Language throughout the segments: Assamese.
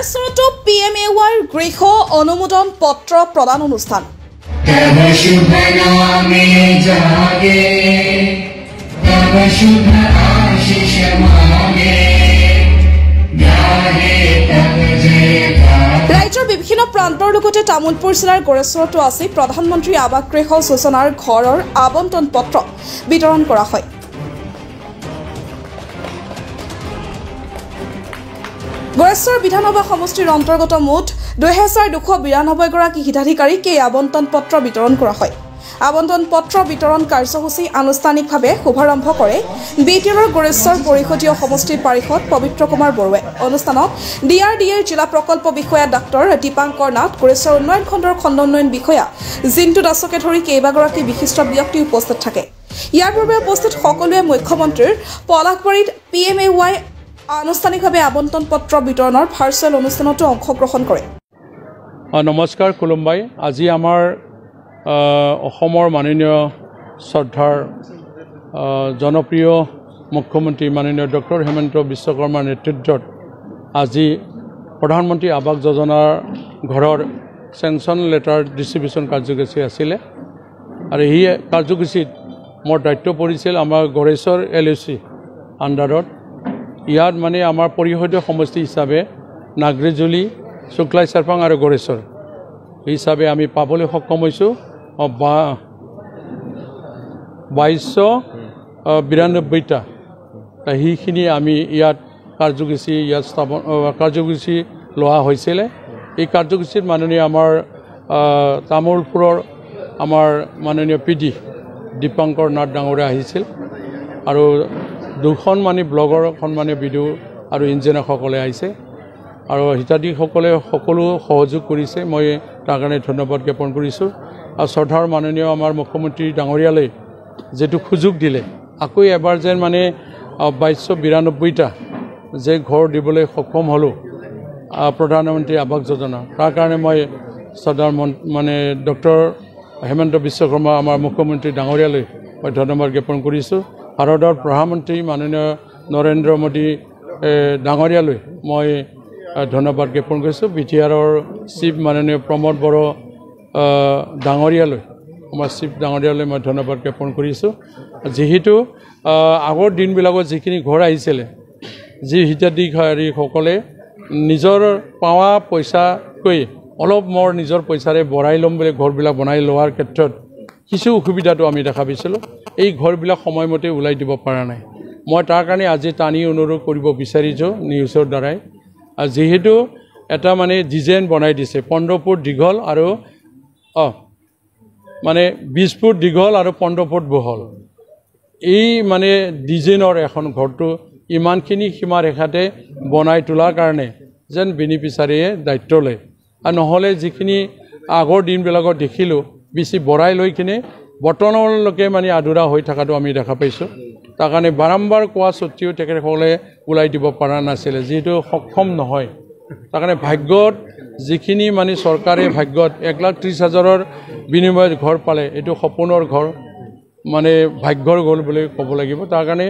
গোৰেশ্বৰতো PMAY গৃহ অনুমোদন পত্ৰ প্ৰদান অনুষ্ঠান तब शुभ नामे जागे तब शुभ आशीष मांगे गाहे तब जयकार ৰাজ্যৰ বিভিন্ন প্ৰান্তৰ লগতে তামুলপুৰ জিলাৰ গোৰেশ্বৰতো আছে প্ৰধানমন্ত্ৰী আৱাস গৃহ যোজনাৰ ঘৰৰ আবণ্টন পত্ৰ বিতৰণ কৰা হয় গোৰেশ্বৰ বিধানসভা সমষ্টিৰ অন্তৰ্গত মুঠ 2292 গৰাকী হিতাধিকাৰীক এই আবণ্টন পত্ৰ বিতৰণ কৰা হয় আবণ্টন পত্ৰ বিতৰণ কাৰ্যসূচী আনুষ্ঠানিকভাৱে শুভাৰম্ভ কৰে বিটিআৰৰ গোৰেশ্বৰ পৰিষদীয় সমষ্টিৰ পাৰিষদ পবিত্ৰ কুমাৰ বৰুৱাই অনুষ্ঠানত DRDAৰ জিলা প্ৰকল্প বিষয়া ডাক্তৰ দীপাংকৰ নাথ গোৰেশ্বৰ উন্নয়ন খণ্ডৰ খণ্ড উন্নয়ন বিষয়া জিন্তু দাসকে ধৰি কেইবাগৰাকী বিশিষ্ট ব্যক্তি উপস্থিত থাকে ইয়াৰ পূৰ্বে উপস্থিত সকলোৱে মুখ্যমন্ত্ৰীৰ পলাশবাৰীত PMAY আনুষ্ঠানিকভাৱে আবণ্টন পত্ৰ বিতৰণৰ ভাৰ্চুৱেল অনুষ্ঠানতো অংশগ্ৰহণ কৰে নমস্কাৰ কুলুমবাই আজি আমাৰ অসমৰ মাননীয় শ্ৰদ্ধাৰ জনপ্ৰিয় মুখ্যমন্ত্ৰী মাননীয় ডক্টৰ হেমন্ত বিশ্ব শৰ্মাৰ নেতৃত্বত আজি প্ৰধানমন্ত্ৰী আৱাস যোজনাৰ ঘৰৰ চেংচন লেটাৰ ডিষ্ট্ৰিবিউশ্যন কাৰ্যসূচী আছিলে আৰু এই কাৰ্যসূচীত মোৰ দায়িত্ব পৰিছিল আমাৰ গোৰেশ্বৰ LOC আণ্ডাৰত ইয়াত মানে আমাৰ পৰিষদীয় সমষ্টি হিচাপে নাগৰিজুলি শুক্লাই চাৰপাং আৰু গোৰেশ্বৰ হিচাপে আমি পাবলৈ সক্ষম হৈছোঁ 2292টা সেইখিনি আমি ইয়াত কাৰ্যসূচী লোৱা হৈছিলে এই কাৰ্যসূচীত মাননীয় আমাৰ তামুলপুৰৰ আমাৰ মাননীয় PD দীপাংকৰ নাথ ডাঙৰীয়া আহিছিল আৰু দুখন মানে ব্লগৰ সন্মানীয় বিদু আৰু ইঞ্জিনিয়াৰসকলে আহিছে আৰু হিতাধিকাৰীসকলে সকলো সহযোগ কৰিছে মই তাৰ কাৰণে ধন্যবাদ জ্ঞাপন কৰিছোঁ আৰু শ্ৰদ্ধাৰ মাননীয় আমাৰ মুখ্যমন্ত্ৰী ডাঙৰীয়ালৈ যেটো সুযোগ দিলে আকৌ এবাৰ যেন মানে 2292টা যে ঘৰ দিবলৈ সক্ষম হ'লো প্ৰধানমন্ত্ৰী আৱাস যোজনা তাৰ কাৰণে মই শ্ৰদ্ধাৰ মানে ডক্টৰ হেমন্ত বিশ্ব শৰ্মা আমাৰ মুখ্যমন্ত্ৰী ডাঙৰীয়ালৈ মই ধন্যবাদ জ্ঞাপন কৰিছোঁ ভাৰতৰ প্ৰধানমন্ত্ৰী মাননীয় নৰেন্দ্ৰ মোদী ডাঙৰীয়ালৈ মই ধন্যবাদ জ্ঞাপন কৰিছোঁ বিটিআৰৰ চিফ মাননীয় প্ৰমোদ বড়ো ডাঙৰীয়ালৈ আমাৰ চিফ ডাঙৰীয়ালৈ মই ধন্যবাদ জ্ঞাপন কৰিছোঁ যিহেতু আগৰ দিনবিলাকত যিখিনি ঘৰ আহিছিলে যি হিতাধিকাৰীসকলে নিজৰ পাৱা পইচাকৈ অলপ মোৰ নিজৰ পইচাৰে বঢ়াই ল'ম বুলি ঘৰবিলাক বনাই লোৱাৰ ক্ষেত্ৰত কিছু অসুবিধাটো আমি দেখা পাইছিলোঁ এই ঘৰবিলাক সময়মতে ওলাই দিব পৰা নাই মই তাৰ কাৰণে আজি টানি অনুৰোধ কৰিব বিচাৰিছোঁ নিউজৰ দ্বাৰাই যিহেতু এটা মানে ডিজাইন বনাই দিছে 15 ফুট দীঘল আৰু মানে 20 ফুট দীঘল আৰু 15 ফুট বহল এই মানে ডিজাইনৰ এখন ঘৰটো ইমানখিনি সীমা ৰেখাতে বনাই তোলাৰ কাৰণে যেন বেনিফিচাৰীয়ে দায়িত্ব লয় আৰু নহ'লে যিখিনি আগৰ দিনবিলাকত দেখিলোঁ বেছি বঢ়াই লৈ কিনে বৰ্তমানলৈকে মানে আধৰুৱা হৈ থকাটো আমি দেখা পাইছোঁ তাৰ কাৰণে বাৰম্বাৰ কোৱা স্বত্তেও তেখেতসকলে ওলাই দিব পৰা নাছিলে যিহেতু সক্ষম নহয় তাৰ কাৰণে ভাগ্যত যিখিনি মানে চৰকাৰে ভাগ্যত 1,30,000ৰ বিনিময়ত ঘৰ পালে এইটো সপোনৰ ঘৰ মানে ভাগ্যৰ গ'ল বুলি ক'ব লাগিব তাৰ কাৰণে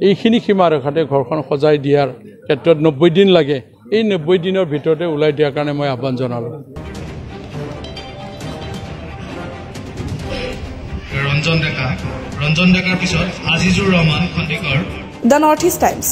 এইখিনি সীমা ৰেখাতে ঘৰখন সজাই দিয়াৰ ক্ষেত্ৰত 90 দিন লাগে এই 90 দিনৰ ভিতৰতে ওলাই দিয়াৰ কাৰণে মই আহ্বান জনালোঁ ৰঞ্জন ডেকাৰ পিছত আজিজুৰ ৰহমান খণ্ডিকৰ দ্য নৰ্থ ইষ্ট টাইমছ